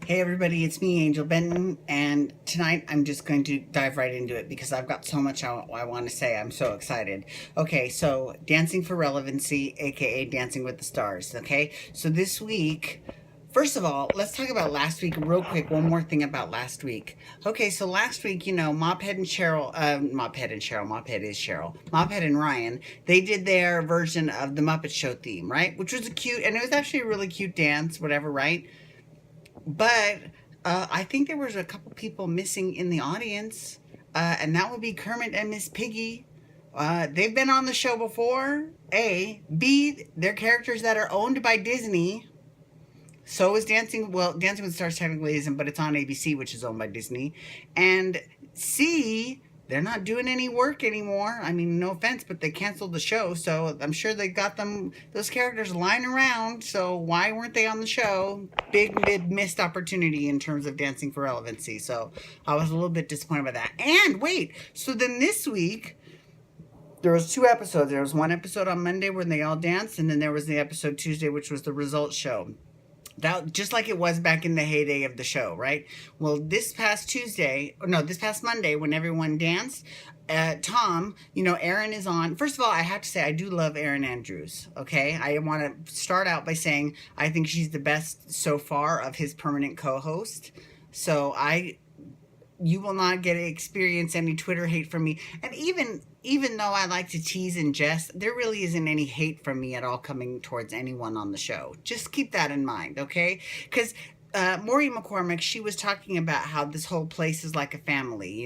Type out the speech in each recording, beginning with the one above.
Hey everybody, it's me, Angel Benton, and tonight I'm just going to dive right into it because I've got so much I want to say. I'm so excited. Okay, so Dancing for Relevancy, aka Dancing with the Stars. Okay, so this week, first of all, let's talk about last week real quick. One more thing about last week. Okay, so last week, Mophead and Cheryl, Mophead is Cheryl, Mophead and Ryan, they did their version of the Muppet Show theme, right? Which was a cute, and it was actually a really cute dance, whatever, right? But I think there was a couple people missing in the audience, and that would be Kermit and Miss Piggy. They've been on the show before. A, B, they're characters that are owned by Disney. So is Dancing. Well, Dancing with the Stars technically isn't, but it's on ABC, which is owned by Disney. And C, they're not doing any work anymore. I mean, no offense, but they canceled the show, so I'm sure they got those characters lying around. So why weren't they on the show? Big missed opportunity in terms of Dancing for Relevancy. So I was a little bit disappointed by that. And wait, so then this week there was two episodes. There was one episode on Monday where they all danced, and then there was the episode Tuesday, which was the results show. That just like it was back in the heyday of the show, right? Well, this past Monday, when everyone danced, Tom, Aaron is on. First of all, I have to say I do love Erin Andrews. Okay, I want to start out by saying I think she's the best so far of his permanent co-host. So you will not get to experience any Twitter hate from me. And even though I like to tease and jest, there really isn't any hate from me at all coming towards anyone on the show. Just keep that in mind, okay? Because Maury McCormick, she was talking about how this whole place is like a family,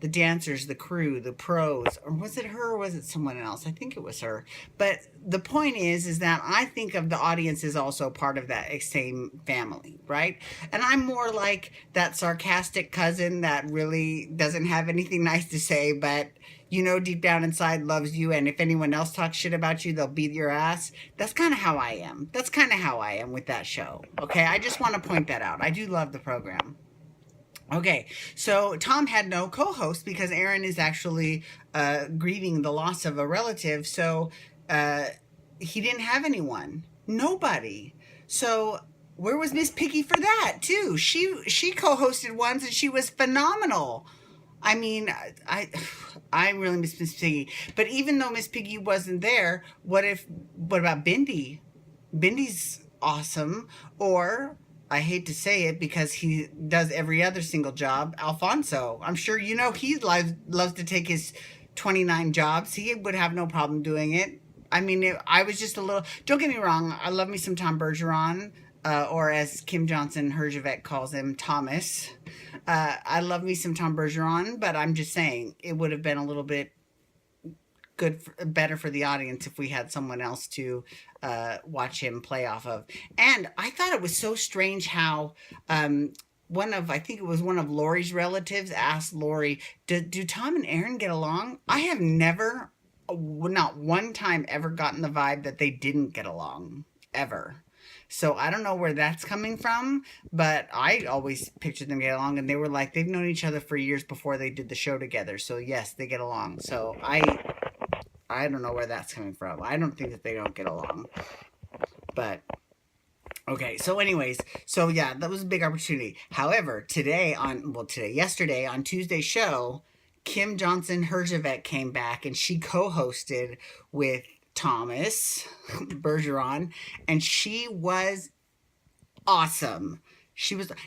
the dancers, the crew, the pros, or was it her or was it someone else? I think it was her. But the point is that I think of the audience as also part of that same family, right? And I'm more like that sarcastic cousin that really doesn't have anything nice to say, but deep down inside loves you, and if anyone else talks shit about you, they'll beat your ass. That's kind of how I am. That's kind of how I am with that show. Okay, I just want to point that out. I do love the program. Okay, so Tom had no co-host because Aaron is actually grieving the loss of a relative, so he didn't have anyone. Nobody. So where was Miss Piggy for that too? She co-hosted once and she was phenomenal. I mean, I really miss Miss Piggy. But even though Miss Piggy wasn't there, what about Bindi? Bindi's awesome. Or, I hate to say it because he does every other single job, Alfonso. I'm sure he loves to take his 29 jobs. He would have no problem doing it. I mean, I was just a little... Don't get me wrong, I love me some Tom Bergeron. Or as Kim Johnson Herjavec calls him, Thomas. I love me some Tom Bergeron, but I'm just saying it would have been a little bit better for the audience if we had someone else to watch him play off of. And I thought it was so strange how I think it was one of Lori's relatives asked Lori, do Tom and Aaron get along? I have never, not one time ever gotten the vibe that they didn't get along, ever. So I don't know where that's coming from, but I always pictured them get along, and they were like, they've known each other for years before they did the show together. So yes, they get along. So I don't know where that's coming from. I don't think that they don't get along. But okay, so anyways, so yeah, that was a big opportunity. However, yesterday on Tuesday's show, Kim Johnson Herjavec came back and she co-hosted with Thomas Bergeron, and she was awesome.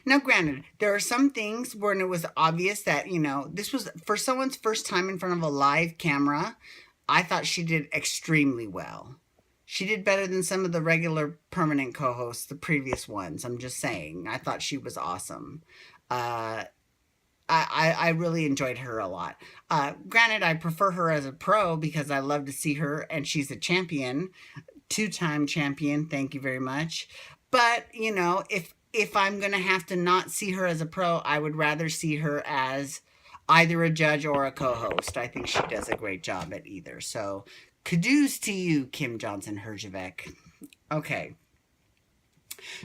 Now granted, there are some things when it was obvious that, this was for someone's first time in front of a live camera. I thought she did extremely well. She did better than some of the regular permanent co-hosts, the previous ones. I'm just saying. I thought she was awesome. I really enjoyed her a lot. Granted, I prefer her as a pro because I love to see her, and she's a champion, two-time champion. Thank you very much. But, if I'm going to have to not see her as a pro, I would rather see her as either a judge or a co-host. I think she does a great job at either. So, kudos to you, Kim Johnson Herjavec. Okay.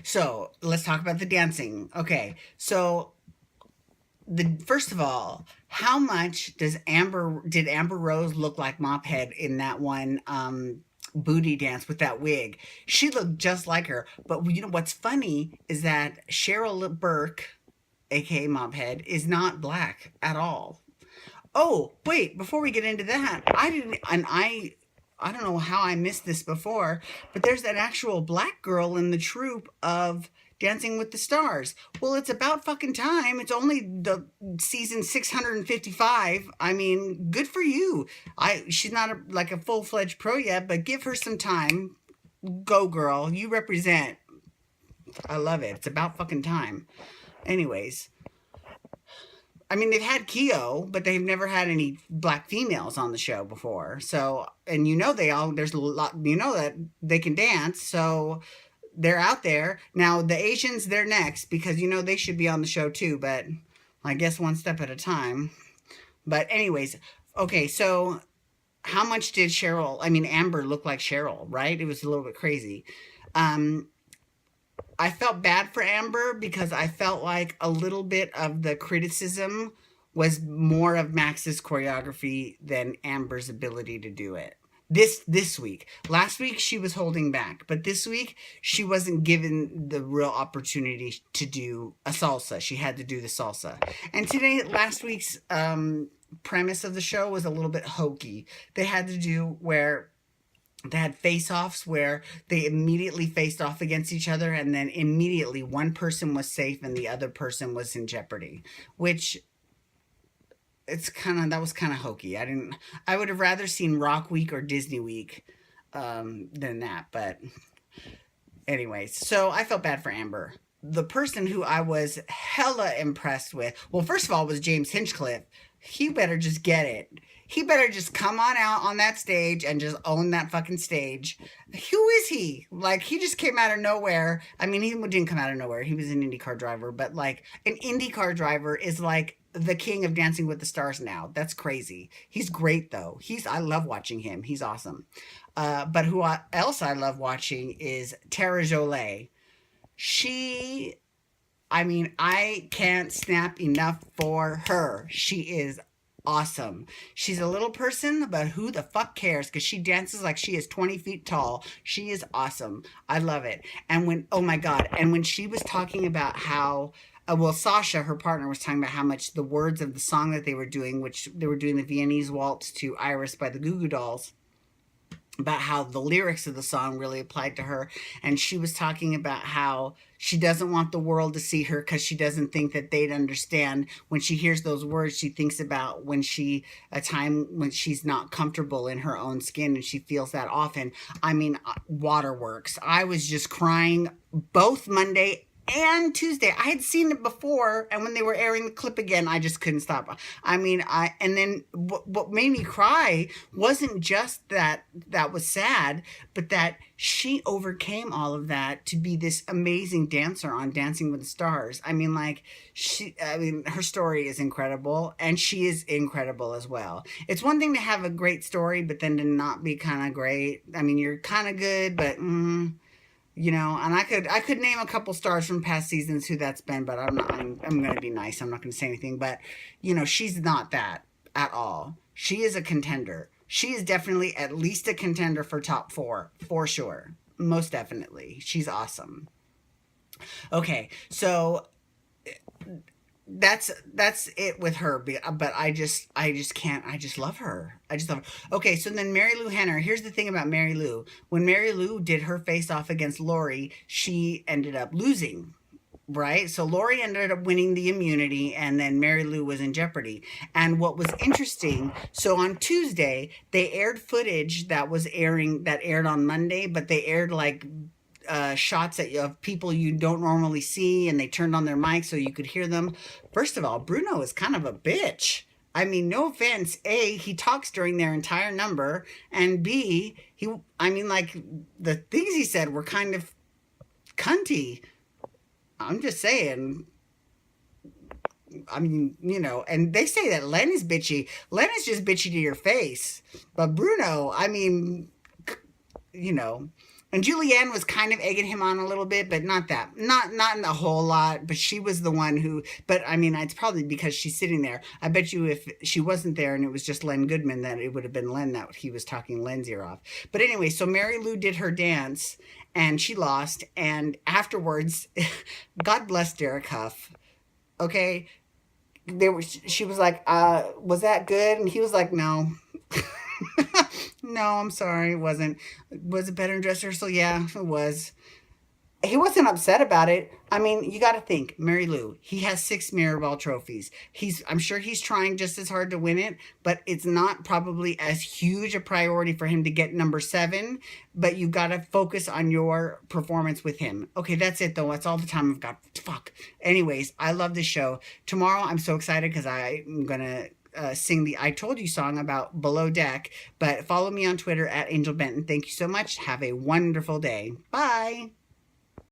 So, let's talk about the dancing. Okay. So, first of all, how much did Amber Rose look like Mophead in that one booty dance with that wig. She looked just like her. But you know what's funny is that Cheryl Burke, aka Mophead, is not black at all. Oh, wait, before we get into that, I don't know how I missed this before, but there's an actual black girl in the troupe of Dancing with the Stars. Well, it's about fucking time. It's only the season 655. I mean, good for you. She's not like a full-fledged pro yet, but give her some time. Go, girl. You represent. I love it. It's about fucking time. Anyways. I mean, they've had Keo, but they've never had any black females on the show before. So, and there's a lot, that they can dance. So they're out there. Now, the Asians, they're next because, they should be on the show too. But I guess one step at a time. But anyways, okay, so how much did Amber look like Cheryl, right? It was a little bit crazy. I felt bad for Amber because I felt like a little bit of the criticism was more of Max's choreography than Amber's ability to do it. This week. Last week she was holding back, but this week she wasn't given the real opportunity to do a salsa. She had to do the salsa. And last week's premise of the show was a little bit hokey. They had to do where they had face-offs where they immediately faced off against each other, and then immediately one person was safe and the other person was in jeopardy, which that was kind of hokey. I would have rather seen Rock Week or Disney Week than that. But anyways, so I felt bad for Amber. The person who I was hella impressed with, well, first of all, was James Hinchcliffe. He better just get it. He better just come on out on that stage and just own that fucking stage. Who is he? Like, he just came out of nowhere. I mean, he didn't come out of nowhere. He was an IndyCar driver, but like an IndyCar driver is like the king of Dancing with the Stars now. That's crazy. He's great though. I love watching him. He's awesome. But who else I love watching is Tara Jolie. I can't snap enough for her. She is awesome. She's a little person, but who the fuck cares? Because she dances like she is 20 feet tall. She is awesome. I love it. And when she was talking about how, Sasha, her partner, was talking about how much the words of the song that they were doing, which they were doing the Viennese Waltz to Iris by the Goo Goo Dolls, about how the lyrics of the song really applied to her. And she was talking about how she doesn't want the world to see her because she doesn't think that they'd understand. When she hears those words, she thinks about a time when she's not comfortable in her own skin, and she feels that often. Waterworks. I was just crying both Monday and Tuesday. I had seen it before, and when they were airing the clip again, I just couldn't stop. And then what made me cry wasn't just that was sad, but that she overcame all of that to be this amazing dancer on Dancing with the Stars. Her story is incredible, and she is incredible as well. It's one thing to have a great story, but then to not be kind of great. You're kind of good, but and I could name a couple stars from past seasons who that's been, but I'm going to be nice. I'm not going to say anything, but she's not that at all. She is a contender. She is definitely at least a contender for top 4, for sure. Most definitely. She's awesome. Okay. So that's it with her, but I just can't. I just love her. Okay, so then Mary Lou Henner. Here's the thing about Mary Lou. When Mary Lou did her face off against Lori, she ended up losing, right? So Lori ended up winning the immunity, and then Mary Lou was in jeopardy. And what was interesting, so on Tuesday they aired footage that aired on Monday, but they aired like shots of people you don't normally see, and they turned on their mics so you could hear them. First of all, Bruno is kind of a bitch. No offense. A, he talks during their entire number, and B, the things he said were kind of cunty. I'm just saying. And they say that Len is bitchy. Len is just bitchy to your face. But Bruno, And Julianne was kind of egging him on a little bit, but not that, not in a whole lot. But she was the one who. But I mean, it's probably because she's sitting there. I bet you if she wasn't there and it was just Len Goodman, that it would have been Len that he was talking Len's ear off. But anyway, so Mary Lou did her dance and she lost. And afterwards, God bless Derek Huff. Okay, she was like, was that good? And he was like, no. No, I'm sorry, it wasn't. Was it better in dress rehearsal? Yeah, it was. He wasn't upset about it. I mean, you got to think, Mary Lou, he has 6 Mirrorball trophies. I'm sure he's trying just as hard to win it, but it's not probably as huge a priority for him to get number 7, but you got to focus on your performance with him. Okay, that's it though. That's all the time I've got. Fuck. Anyways, I love this show. Tomorrow, I'm so excited because I'm going to sing the I Told You song about Below Deck, but follow me on Twitter at Angel Benton. Thank you so much. Have a wonderful day. Bye.